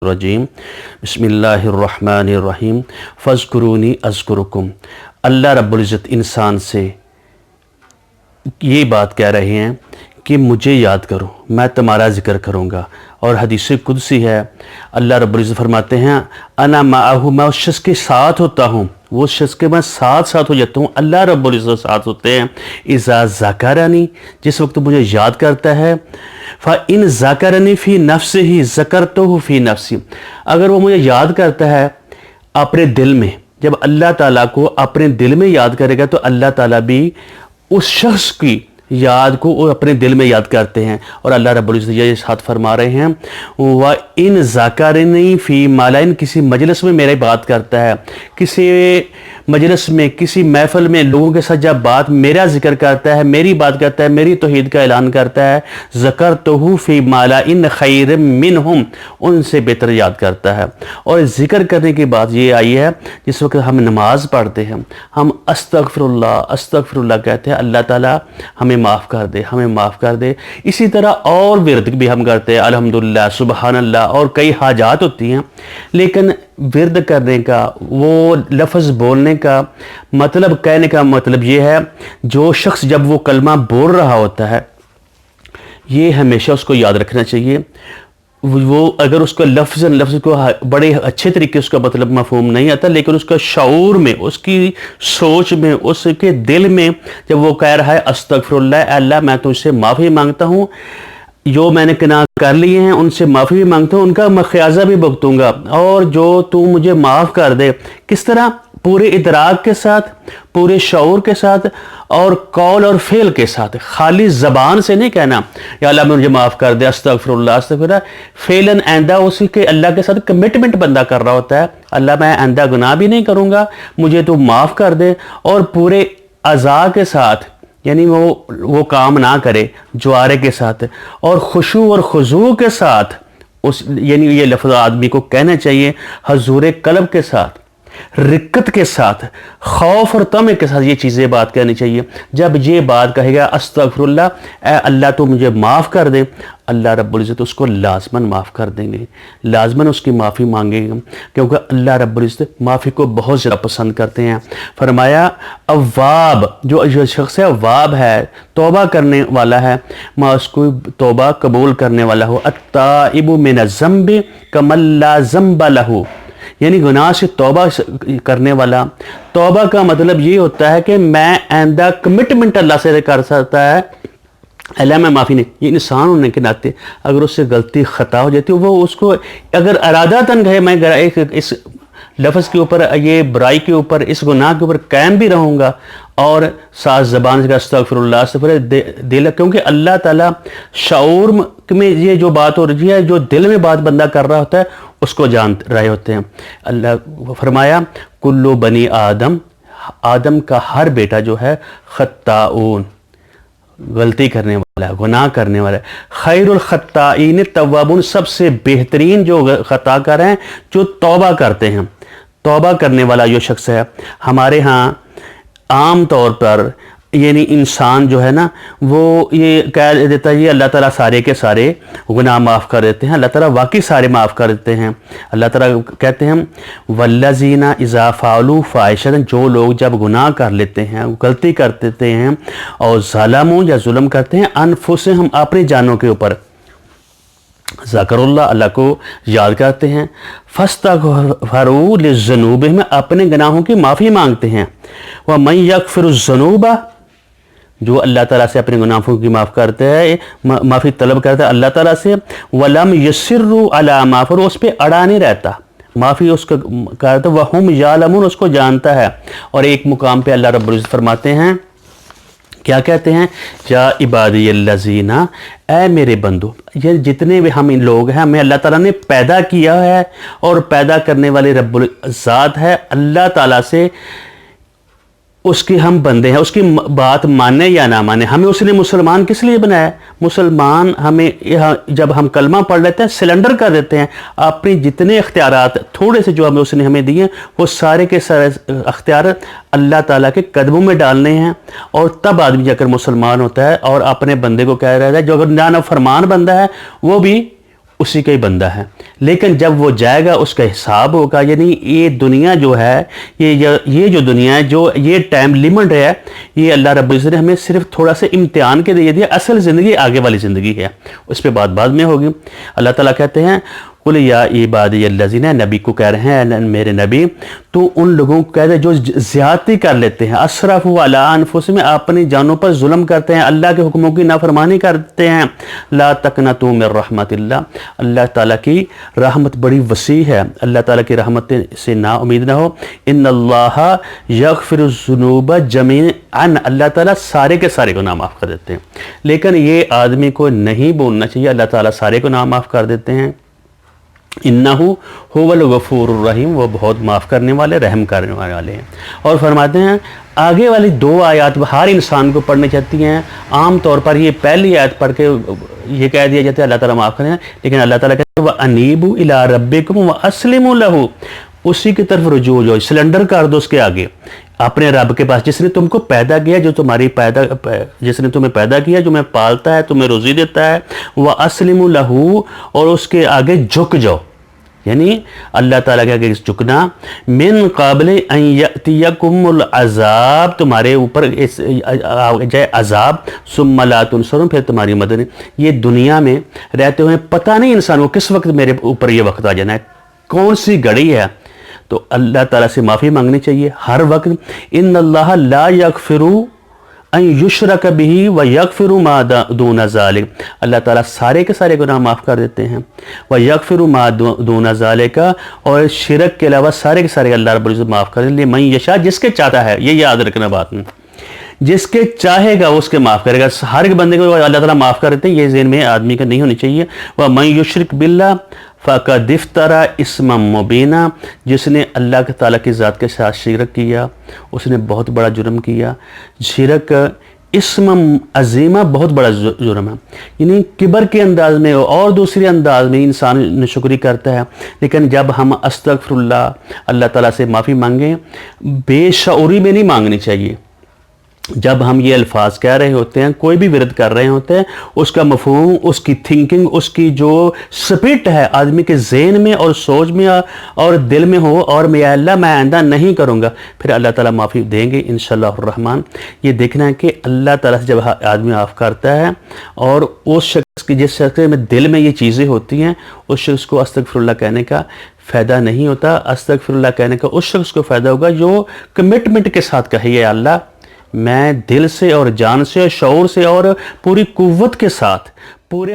रजीम बिस्मिल्लाहिर्रहमानिर्रहीम फ़ज़्कुरूनी अज़्कुरुकुम। अल्लाह रब्बुल इज़्ज़त इंसान से ये बात कह रहे हैं कि मुझे याद करो, मैं तुम्हारा ज़िक्र करूँगा। और हदीस कुदसी है, अल्लाह रब्बुल इज़्ज़त फरमाते हैं अना माअहू, मैं उस शख्स के साथ होता हूँ, वो शख्स के मैं साथ हो जाता हूँ। अल्लाह रब्बुल इज़्ज़त साथ होते हैं इज़ा ज़करनी, जिस वक्त मुझे याद करता है। फ़इन ज़करनी फ़ी नफ्सिही ज़करतुहु फ़ी नफ्सी, अगर वो मुझे याद करता है अपने दिल में, जब अल्लाह ताला को अपने दिल में याद करेगा तो अल्लाह ताला भी उस शख्स की याद को वो अपने दिल में याद करते हैं। और अल्लाह रब्बुल इज़्ज़त ये साथ फरमा रहे हैं व इन ज़ाकरनी फ़ी मालाइन, किसी मजलिस में मेरी बात करता है, किसी मजलिस में, किसी महफ़िल में लोगों के साथ जब बात मेरा ज़िक्र करता है, मेरी बात करता है, मेरी तौहीद का ऐलान करता है, ज़करतुहु फ़ी मालाइन खैर मिनहुम, उनसे बेहतर याद करता है। और ज़िक्र करने की बात ये आई है, जिस वक्त हम नमाज़ पढ़ते हैं हम अस्तग़फ़िरुल्लाह अस्तग़फ़िरुल्लाह कहते हैं, अल्लाह ताला हमें माफ़ कर दे, हमें माफ़ कर दे। इसी तरह और विर्द भी हम करते हैं, अल्हम्दुलिल्लाह सुबहानल्लाह, और कई हाजात होती हैं। लेकिन विर्द करने का, वो लफ्ज़ बोलने का मतलब, कहने का मतलब ये है, जो शख्स जब वो कलमा बोल रहा होता है ये हमेशा उसको याद रखना चाहिए। वो अगर उसका लफ्ज़ को बड़े अच्छे तरीके से उसका मतलब मफ़हूम नहीं आता, लेकिन उसका शऊर में, उसकी सोच में, उसके दिल में जब वो कह रहा है अस्तग़फ़िरुल्लाह, अल्लाह मैं तुझसे माफ़ी मांगता हूँ, जो मैंने गुनाह कर लिए हैं उनसे माफ़ी भी मांगता हूँ, उनका मख्याज़ा भी भुगतूँगा, और जो तू मुझे माफ़ कर दे। किस तरह? पूरे इदराक के साथ, पूरे शऊर के साथ, और कौल और फ़ेल के साथ। खाली ज़बान से नहीं कहना या अल्लाह मुझे माफ़ कर दे अस्तग़फ़िरुल्लाह अस्तग़फ़िरुल्लाह, फ़ेलन आइंदा उसी के अल्लाह के साथ कमिटमेंट बंदा कर रहा होता है, अल्लाह मैं आइंदा गुनाह भी नहीं करूँगा, मुझे तो माफ़ कर दे। और पूरे अज़ा के साथ, यानी वो काम ना करे ज्वारे के साथ, और खुशू और खुजू के साथ, उस यानी ये लफ्ज़ आदमी को कहना चाहिए हजूर कल्ब के साथ, रिक्कत के साथ, खौफ और तमे के साथ ये चीज़ें बात करनी चाहिए। जब ये बात कहेगा अस्तग़फ़िरुल्लाह, ए अल्लाह तो मुझे माफ़ कर दे, अल्लाह रब्बुल इज़्ज़त उसको लाज़मन माफ़ कर देंगे, लाज़मन उसकी माफ़ी मांगेंगे, क्योंकि अल्लाह रब्बुल इज़्ज़त माफ़ी को बहुत ज़्यादा पसंद करते हैं। फरमाया अव्वाब, जो शख्स है अव्वाब है, तौबा करने वाला है, माँ उसको तौबा कबूल करने वाला हो। अत्ताइबु मिनज़्ज़म्बि कमल्ला ज़म्ब लहू, यानी गुनाह से तौबा करने वाला। तौबा का मतलब ये होता है कि मैं आइंदा कमिटमेंट अल्लाह से कर सकता है, अल्लाह मैं माफ़ी नहीं। ये इंसान होने के नाते अगर उससे गलती ख़ता हो जाती है, वो उसको अगर इरादतन कहे मैं इस लफ्ज़ के ऊपर, ये बुराई के ऊपर, इस गुनाह के ऊपर कायम भी रहूँगा, और साथ ज़बान से अस्तग़फ़िरुल्लाह अस्तग़फ़िरुल्लाह दिल, क्योंकि अल्लाह ताला शऊर में ये जो बात हो रही है, जो दिल में बात बंदा कर रहा होता है उसको जान रहे होते हैं। अल्लाह फरमाया कुल्लु बनी आदम, आदम का हर बेटा जो है खत्ताऊन, गलती करने वाला है, गुनाह करने वाला है। खैरुल खत्ताईन तव्वाबून, सबसे बेहतरीन जो खताकार हैं जो तौबा करते हैं। तौबा करने वाला जो शख्स है, हमारे यहाँ आम तौर पर यानी इंसान जो है ना, वो ये कह देता है ये अल्लाह ताला सारे के सारे गुनाह माफ़ कर देते हैं। अल्लाह ताला वाकई सारे माफ़ कर देते हैं। अल्लाह ताला कहते हैं वल्लज़ीना इज़ा फ़अलू फ़ाहिशतन, जो लोग जब गुनाह कर लेते हैं, गलती कर देते हैं, और ज़लमू या जुल्म करते हैं अनफुसहिम, अपनी जानों के ऊपर, ज़करुल्लाह, अल्लाह को याद करते हैं, फ़स्तग़फ़रू लिज़्ज़ुनूबिहिम, अपने गुनाहों की माफ़ी मांगते हैं। व मन यग़फ़िरुज़्ज़ुनूबा, जो अल्लाह ताला से अपने गुनाहों की माफ़ करते हैं, माफ़ी तलब करता है अल्लाह ताला से, वलम युसिर्रू अला मा फ़अलू, उस पर अड़ा नहीं रहता, माफ़ी उसको करता, वहुम यालमून, उसको जानता है। और एक मुकाम पे अल्लाह रब्बुल इज़्ज़त फरमाते हैं, क्या कहते हैं, या इबादियल्लज़ीना, ऐ मेरे बंदो, ये जितने भी हम इन लोग हैं, हमें अल्लाह ताला ने पैदा किया है, और पैदा करने वाले रब्बुल ज़ात है। अल्लाह ताला से उसके हम बंदे हैं, उसकी बात माने या ना माने, हमें उसने मुसलमान किस लिए बनाया? मुसलमान हमें जब हम कलमा पढ़ लेते हैं, सिलेंडर कर देते हैं, अपने जितने अख्तियारात थोड़े से जो हमें उसने हमें दिए, वो सारे के सारे अख्तियार अल्लाह ताला के कदमों में डालने हैं। और तब आदमी जाकर मुसलमान होता है और अपने बंदे को कह रहा है, जो अगर ना फरमान बंदा है वो भी اسی کا ہی بندہ ہے، لیکن جب وہ جائے گا اس کا حساب ہوگا. یعنی یہ دنیا جو ہے، یہ جو دنیا ہے، جو یہ ٹائم لیمٹ ہے، یہ اللہ رب العزت نے ہمیں صرف تھوڑا سا امتحان کے دے دیا. اصل زندگی آگے والی زندگی ہے، اس پہ بات بعد میں ہوگی. اللہ تعالیٰ کہتے ہیں قل یا عبادی الذین، نبی کو کہہ رہے ہیں میرے نبی تو ان لوگوں کو کہہ دے جو زیادتی کر لیتے ہیں، اسرفوا علی انفسہم، اپنی جانوں پر ظلم کرتے ہیں، اللہ کے حکموں کی نافرمانی کرتے ہیں. لا تقنطوا من رحمت اللہ، اللہ تعالیٰ کی رحمت بڑی وسیع ہے، اللہ تعالیٰ کی رحمت سے نا امید نہ ہو. ان اللہ یغفر الذنوب جميعا، اللہ تعالیٰ سارے کے سارے گناہ معاف کر دیتے ہیں. لیکن یہ آدمی کو نہیں بولنا چاہیے اللہ تعالیٰ سارے گناہ معاف کر دیتے ہیں. انہو هو الغفور الرحیم، وہ بہت معاف کرنے والے، رحم کرنے والے ہیں. اور فرماتے ہیں آگے والی 2 آیات ہر انسان کو پڑھنی چاہتی ہیں. عام طور پر یہ پہلی آیت پڑھ کے یہ کہہ دیا جاتا ہے اللہ تعالیٰ معاف کریں، لیکن اللہ تعالیٰ کہتے ہیں وَأَنِيبُوا إِلَىٰ رَبِّكُمْ وَأَسْلِمُوا لَهُ، اسی کی طرف رجوع ہو جاؤ، سلنڈر کر دو اس کے آگے، اپنے رب کے پاس جس نے تم کو پیدا کیا، جس نے تمہیں پیدا کیا، جو میں پالتا ہے، تمہیں روزی دیتا ہے. وَأَسْلِمُوا لَهُ، اور اس کے آگے جھک جاؤ، یعنی اللہ تعالیٰ کے آگے جھکنا. من قبل ان یأتیکم العذاب، تمہارے اوپر جائے عذاب، ثم لا تنصرون، پھر تمہاری مدد نہیں. یہ دنیا میں رہتے ہوئے پتہ نہیں انسان کو کس وقت میرے اوپر یہ وقت آ جانا ہے، کون سی گھڑی ہے. تو اللہ تعالیٰ سے معافی مانگنی چاہیے ہر وقت. ان اللہ لا یغفر ان یشرک بہ ویغفر ما دون ذلک، اللہ تعالیٰ سارے کے سارے گناہ معاف کر دیتے ہیں. ویغفر ما دون ذلک، اور شرک کے علاوہ سارے کے سارے اللہ رب العزت معاف کر دیں. من یشاء، جس کے چاہتا ہے، یہ یاد رکھنا بات میں، جس کے چاہے گا اس کے معاف کرے گا. ہر ایک بندے کو اللہ تعالیٰ معاف کر دیتے ہیں، یہ ذہن میں آدمی کا نہیں ہونی چاہیے. وَمَن يُشْرِكْ بِاللَّهِ فَقَدِ افْتَرَىٰ اِثْمًا مُبِينًا، جس نے اللہ تعالیٰ کی ذات کے ساتھ شرک کیا اس نے بہت بڑا جرم کیا. شرک اسم عظیمہ، بہت بڑا جرم ہے. یعنی کبر کے انداز میں اور دوسرے انداز میں انسان ناشکری کرتا ہے، لیکن جب ہم استغفر اللہ تعالیٰ سے معافی مانگیں، بے شعوری میں نہیں مانگنی چاہیے. جب ہم یہ الفاظ کہہ رہے ہوتے ہیں، کوئی بھی ورد کر رہے ہوتے ہیں، اس کا مفہوم، اس کی تھنکنگ، اس کی جو سپرٹ ہے آدمی کے ذہن میں اور سوچ میں اور دل میں ہو، اور یا اللہ میں آئندہ نہیں کروں گا، پھر اللہ تعالیٰ معافی دیں گے انشاءاللہ الرحمن. یہ دیکھنا ہے کہ اللہ تعالیٰ سے جب آدمی معاف کرتا ہے اور اس شخص کی جس شخص میں دل میں یہ چیزیں ہوتی ہیں، اس شخص کو استغفر اللہ کہنے کا فائدہ نہیں ہوتا. استغفر اللہ کہنے کا اس شخص کو فائدہ ہوگا جو کمٹمنٹ کے ساتھ کہے یا اللہ میں دل سے اور جان سے اور شعور سے اور پوری قوت کے ساتھ پورے